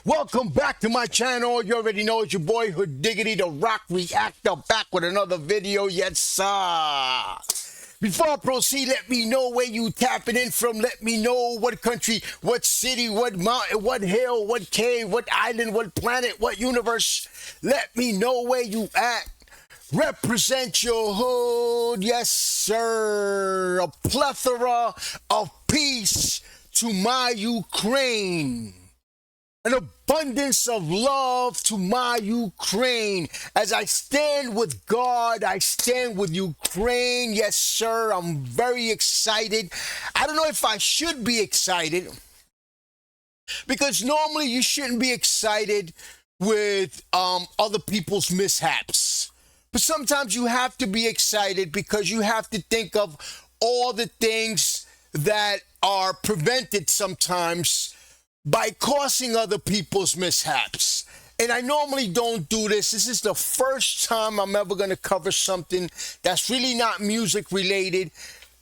Welcome back to my channel. You already know it's your boy Hood Diggity, the Rock Reactor, back with another video. Yes, sir. Before I proceed, let me know where you tapping in from. Let me know what country, what city, what mountain, what hill, what cave, what island, what planet, what universe. Let me know where you at. Represent your hood. Yes, sir. A plethora of peace to my Ukraine. An abundance of love to my Ukraine. As I stand with God, I stand with Ukraine. Yes, sir. I'm very excited. I don't know if I should be excited, because normally you shouldn't be excited with other people's mishaps. But sometimes you have to be excited because you have to think of all the things that are prevented sometimes by causing other people's mishaps. And I normally don't do this. This is the first time I'm ever going to cover something that's really not music related.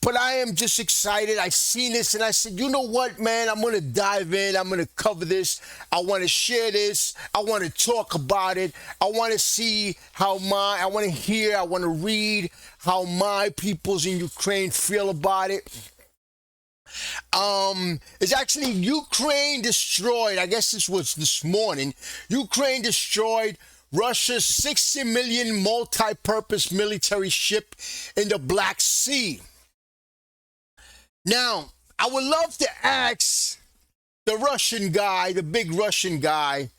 But I am just excited. I seen this and I said, you know what, man? I'm going to dive in. I'm going to cover this. I want to share this. I want to talk about it. I want to see I want to hear, I want to read how my peoples in Ukraine feel about it. It's actually Ukraine destroyed, I guess this was this morning, Ukraine destroyed Russia's 60 million multi-purpose military ship in the Black Sea. Now, I would love to ask the Russian guy, the big Russian guy,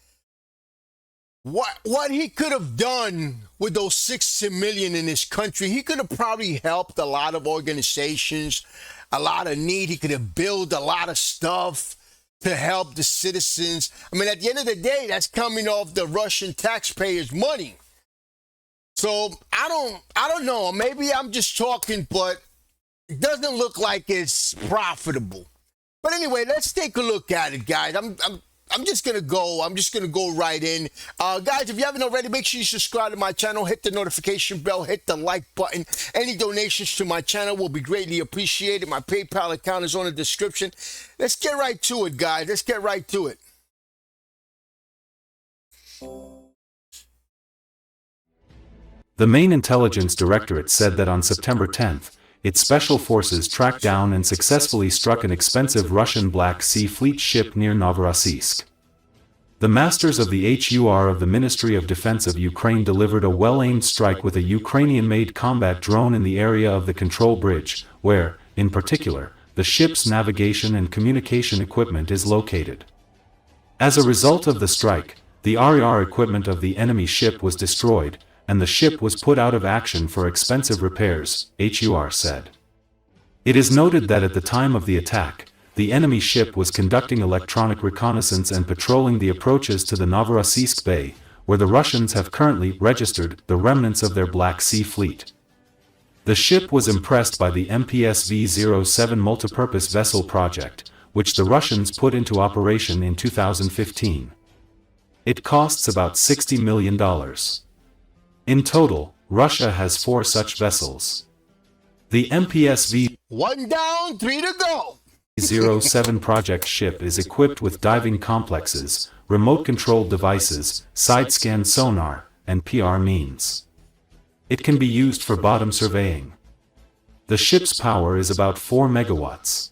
what he could have done with those 60 million in his country. He could have probably helped a lot of organizations, a lot of need. He could have built a lot of stuff to help the citizens. I mean, at the end of the day, that's coming off the Russian taxpayers' money. So I don't know. Maybe I'm just talking, but it doesn't look like it's profitable. But anyway, let's take a look at it, guys. I'm just gonna go right in. Guys, if you haven't already, make sure you subscribe to my channel, hit the notification bell, hit the like button. Any donations to my channel will be greatly appreciated. My PayPal account is on the description. Let's get right to it, guys. Let's get right to it. The main intelligence directorate said that on September 10th, its special forces tracked down and successfully struck an expensive Russian Black Sea Fleet ship near Novorossiysk. The masters of the HUR of the Ministry of Defense of Ukraine delivered a well-aimed strike with a Ukrainian-made combat drone in the area of the control bridge, where, in particular, the ship's navigation and communication equipment is located. As a result of the strike, the RER equipment of the enemy ship was destroyed, and the ship was put out of action for expensive repairs, HUR said. It is noted that at the time of the attack, the enemy ship was conducting electronic reconnaissance and patrolling the approaches to the Novorossiysk Bay, where the Russians have currently registered the remnants of their Black Sea Fleet. The ship was impressed by the MPSV-07 multipurpose vessel project, which the Russians put into operation in 2015. It costs about $60 million. In total, Russia has 4 such vessels. The MPSV One down, 3 to go. 07 project ship is equipped with diving complexes, remote-controlled devices, side-scan sonar, and PR means. It can be used for bottom surveying. The ship's power is about 4 megawatts.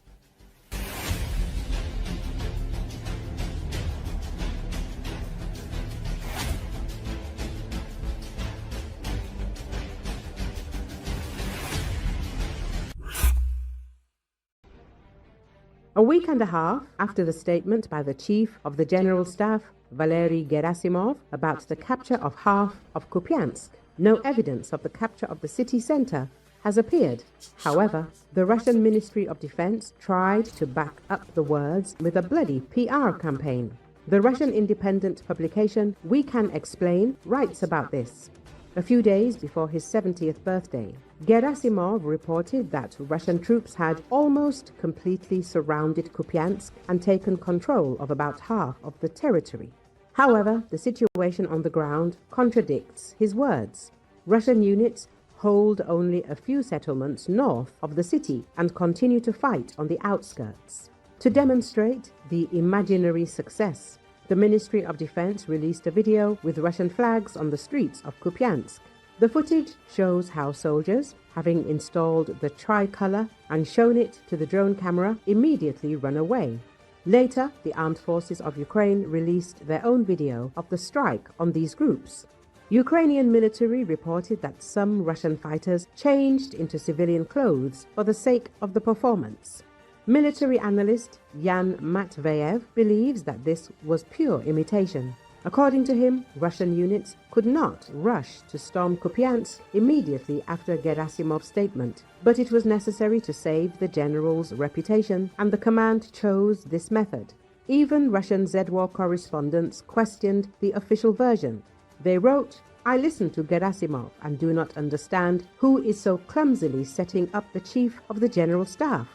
A week and a half after the statement by the Chief of the General Staff, Valery Gerasimov, about the capture of half of Kupansk, no evidence of the capture of the city center has appeared. However, the Russian Ministry of Defense tried to back up the words with a bloody PR campaign. The Russian independent publication We Can Explain writes about this. A few days before his 70th birthday, Gerasimov reported that Russian troops had almost completely surrounded Kupansk and taken control of about half of the territory. However, the situation on the ground contradicts his words. Russian units hold only a few settlements north of the city and continue to fight on the outskirts. To demonstrate the imaginary success, The Ministry of Defense released a video with Russian flags on the streets of Kupansk. The footage shows how soldiers, having installed the tricolor and shown it to the drone camera, immediately run away. Later, the armed forces of Ukraine released their own video of the strike on these groups. Ukrainian military reported that some Russian fighters changed into civilian clothes for the sake of the performance. Military analyst Yan Matveyev believes that this was pure imitation. According to him, Russian units could not rush to storm Kupansk immediately after Gerasimov's statement, but it was necessary to save the general's reputation, and the command chose this method. Even Russian Z-War correspondents questioned the official version. They wrote, "I listened to Gerasimov and do not understand who is so clumsily setting up the chief of the general staff.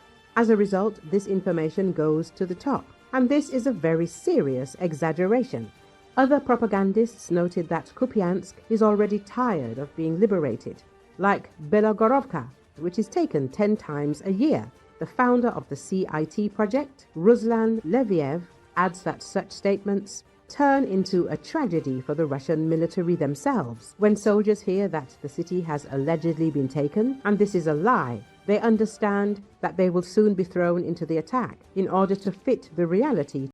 As a result, this information goes to the top, and this is a very serious exaggeration." Other propagandists noted that Kupiansk is already tired of being liberated, like Belogorovka, which is taken 10 times a year. The founder of the CIT project, Ruslan Leviev, adds that such statements turn into a tragedy for the Russian military themselves. When soldiers hear that the city has allegedly been taken, and this is a lie, they understand that they will soon be thrown into the attack in order to fit the reality.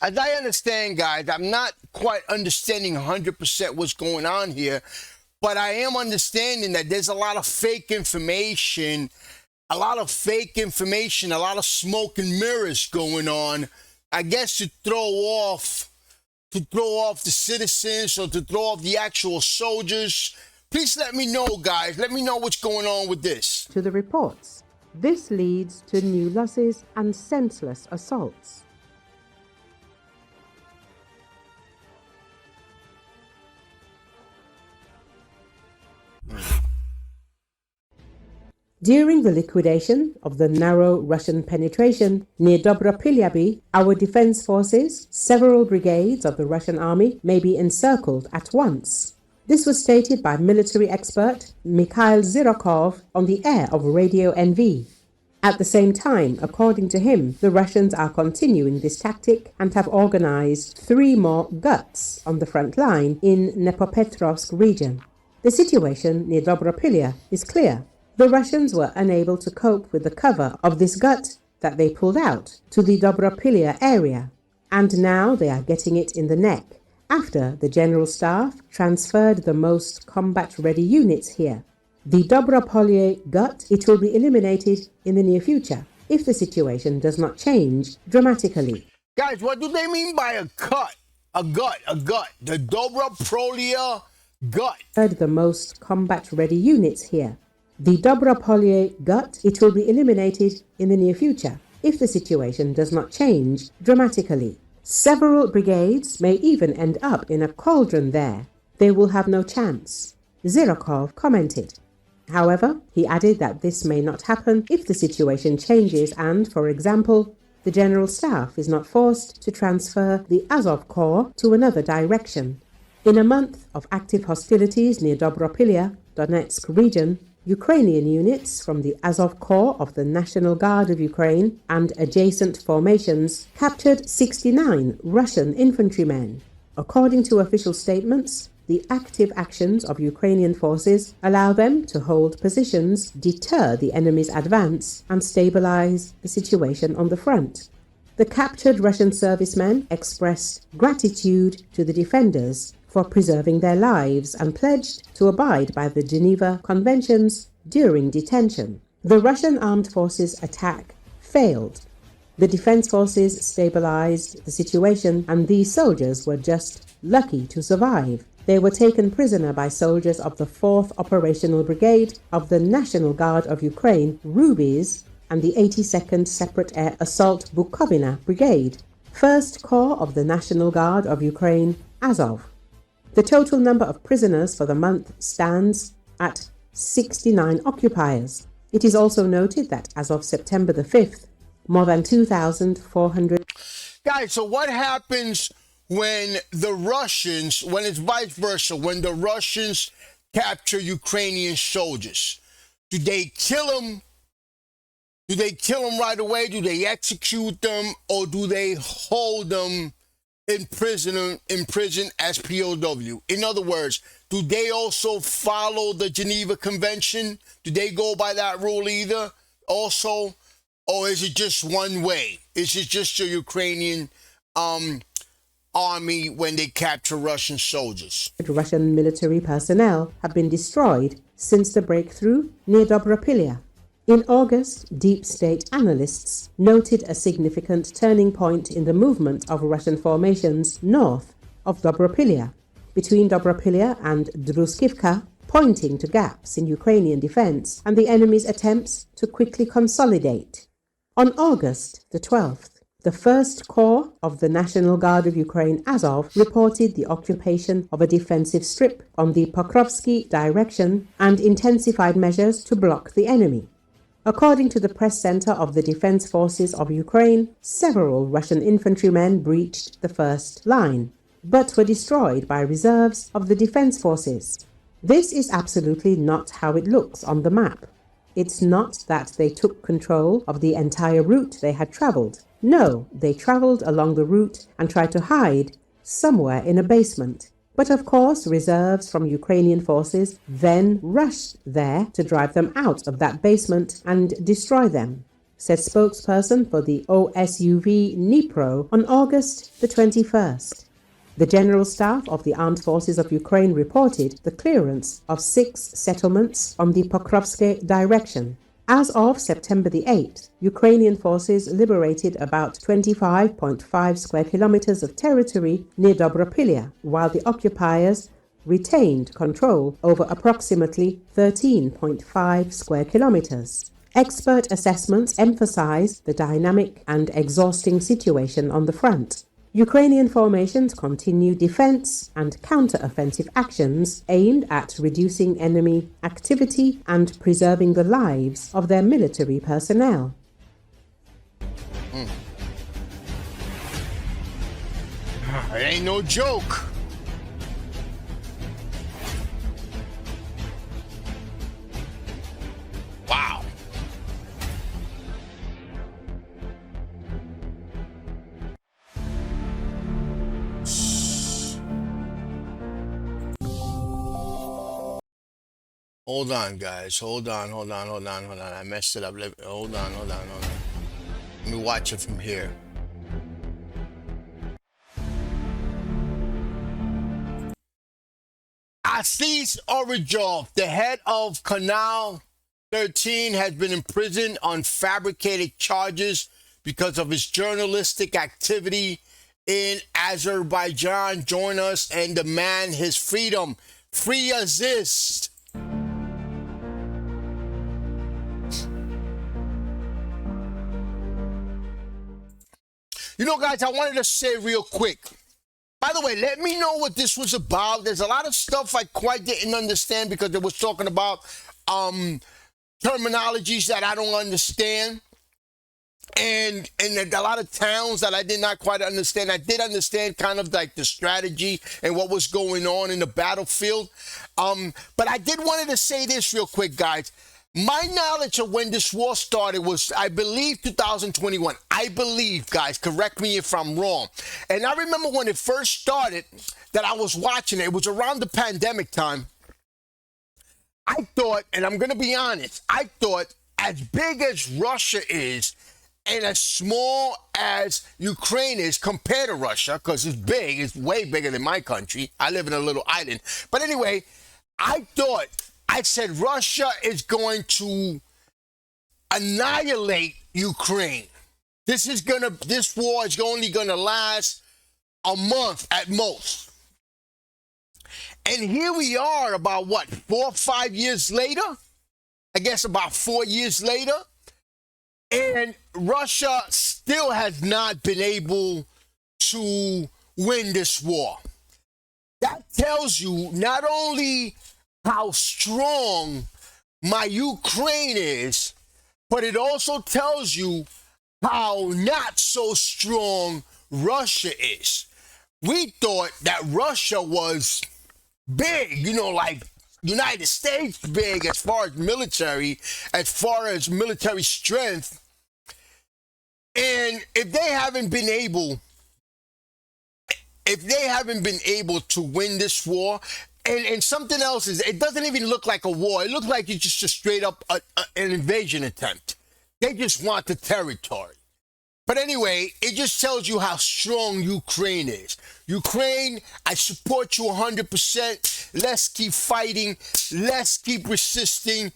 As I understand, guys, I'm not quite understanding 100% what's going on here, but I am understanding that there's a lot of fake information, a lot of smoke and mirrors going on, I guess to throw off the citizens or to throw off the actual soldiers. Please let me know, guys. Let me know what's going on with this. To the reports, this leads to new losses and senseless assaults. During the liquidation of the narrow Russian penetration near Dobropilyaby, our defense forces, several brigades of the Russian army, may be encircled at once. This was stated by military expert Mikhail Zyrokov on the air of Radio NV. At the same time, according to him, the Russians are continuing this tactic and have organized 3 more guts on the front line in Dnepropetrovsk region. The situation near Dobropilya is clear. The Russians were unable to cope with the cover of this gut that they pulled out to the Dobropilya area, and now they are getting it in the neck after the General Staff transferred the most combat-ready units here. The Dobropolye gut, it will be eliminated in the near future if the situation does not change dramatically. Guys, what do they mean by a cut? A gut. The Dobropolye gut. The most combat-ready units here. The Dobropolye gut, it will be eliminated in the near future if the situation does not change dramatically. Several brigades may even end up in a cauldron there. They will have no chance, Zyrokov commented. However, he added that this may not happen if the situation changes and, for example, the General Staff is not forced to transfer the Azov Corps to another direction. In a month of active hostilities near Dobropilya, Donetsk region, Ukrainian units from the Azov Corps of the National Guard of Ukraine and adjacent formations captured 69 Russian infantrymen. According to official statements, the active actions of Ukrainian forces allow them to hold positions, deter the enemy's advance, and stabilize the situation on the front. The captured Russian servicemen expressed gratitude to the defenders for preserving their lives and pledged to abide by the Geneva Conventions during detention. The Russian armed forces attack failed. The defense forces stabilized the situation, and these soldiers were just lucky to survive. They were taken prisoner by soldiers of the 4th Operational Brigade of the National Guard of Ukraine, Rubies, and the 82nd Separate Air Assault Bukovina Brigade, 1st Corps of the National Guard of Ukraine, Azov. The total number of prisoners for the month stands at 69 occupiers. It is also noted that as of September the 5th, more than 2,400... Guys, so what happens when the Russians, when it's vice versa, when the Russians capture Ukrainian soldiers? Do they kill them? Do they kill them right away? Do they execute them? Or do they hold them in prison as POW. In other words, do they also follow the Geneva Convention? Do they go by that rule either? Also, or is it just one way? Is it just your Ukrainian army when they capture Russian soldiers? Russian military personnel have been destroyed since the breakthrough near Dobropilya. In August, deep state analysts noted a significant turning point in the movement of Russian formations north of Dobropilya, between Dobropilya and Druskivka, pointing to gaps in Ukrainian defense and the enemy's attempts to quickly consolidate. On August the 12th, the 1st Corps of the National Guard of Ukraine, Azov, reported the occupation of a defensive strip on the Pokrovsky direction and intensified measures to block the enemy. According to the press center of the Defense Forces of Ukraine, several Russian infantrymen breached the first line, but were destroyed by reserves of the defense forces. This is absolutely not how it looks on the map. It's not that they took control of the entire route they had traveled. No, they traveled along the route and tried to hide somewhere in a basement. But of course, reserves from Ukrainian forces then rushed there to drive them out of that basement and destroy them, said spokesperson for the OSUV Dnipro on August the 21st. The General Staff of the Armed Forces of Ukraine reported the clearance of 6 settlements on the Pokrovsky direction. As of September the 8th, Ukrainian forces liberated about 25.5 square kilometers of territory near Dobropilya, while the occupiers retained control over approximately 13.5 square kilometers. Expert assessments emphasize the dynamic and exhausting situation on the front. Ukrainian formations continue defense and counter-offensive actions aimed at reducing enemy activity and preserving the lives of their military personnel. It ain't no joke. Wow. Hold on, guys. Hold on. I messed it up. Hold on. Let me watch it from here. Asis Orijov, the head of Canal 13, has been imprisoned on fabricated charges because of his journalistic activity in Azerbaijan. Join us and demand his freedom. Free Aziz. You know, guys, I wanted to say real quick. By the way, let me know what this was about. There's a lot of stuff I quite didn't understand because it was talking about terminologies that I don't understand. And a lot of towns that I did not quite understand. I did understand kind of like the strategy and what was going on in the battlefield. But I did wanted to say this real quick, guys. My knowledge of when this war started was, I believe, 2021. I believe, guys, correct me if I'm wrong. And I remember when it first started that I was watching it. It was around the pandemic time. I thought, and I'm going to be honest, I thought as big as Russia is and as small as Ukraine is compared to Russia, because it's big, it's way bigger than my country. I live in a little island. But anyway, I said Russia is going to annihilate Ukraine. This war is only gonna last a month at most. And here we are about what, 4 or 5 years later? I guess about 4 years later. And Russia still has not been able to win this war. That tells you not only how strong my Ukraine is, but it also tells you how not so strong Russia is. We thought that Russia was big, you know, like United States big as far as military strength. And if they haven't been able if they haven't been able to win this war, and something else is, it doesn't even look like a war. It looks like it's just a straight up an invasion attempt. They just want the territory. But anyway, it just tells you how strong Ukraine is. Ukraine, I support you 100%. Let's keep fighting. Let's keep resisting.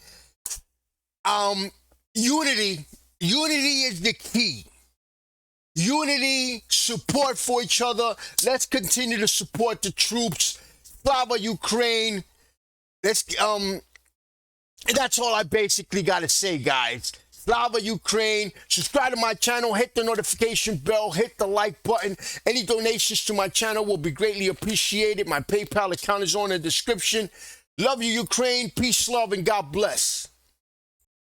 Unity is the key. Unity, support for each other. Let's continue to support the troops. Slava Ukraine. Let's that's all I basically gotta say, guys. Slava Ukraine. Subscribe to my channel, hit the notification bell, hit the like button. Any donations to my channel will be greatly appreciated. My PayPal account is on in the description. Love you, Ukraine. Peace, love, and God bless.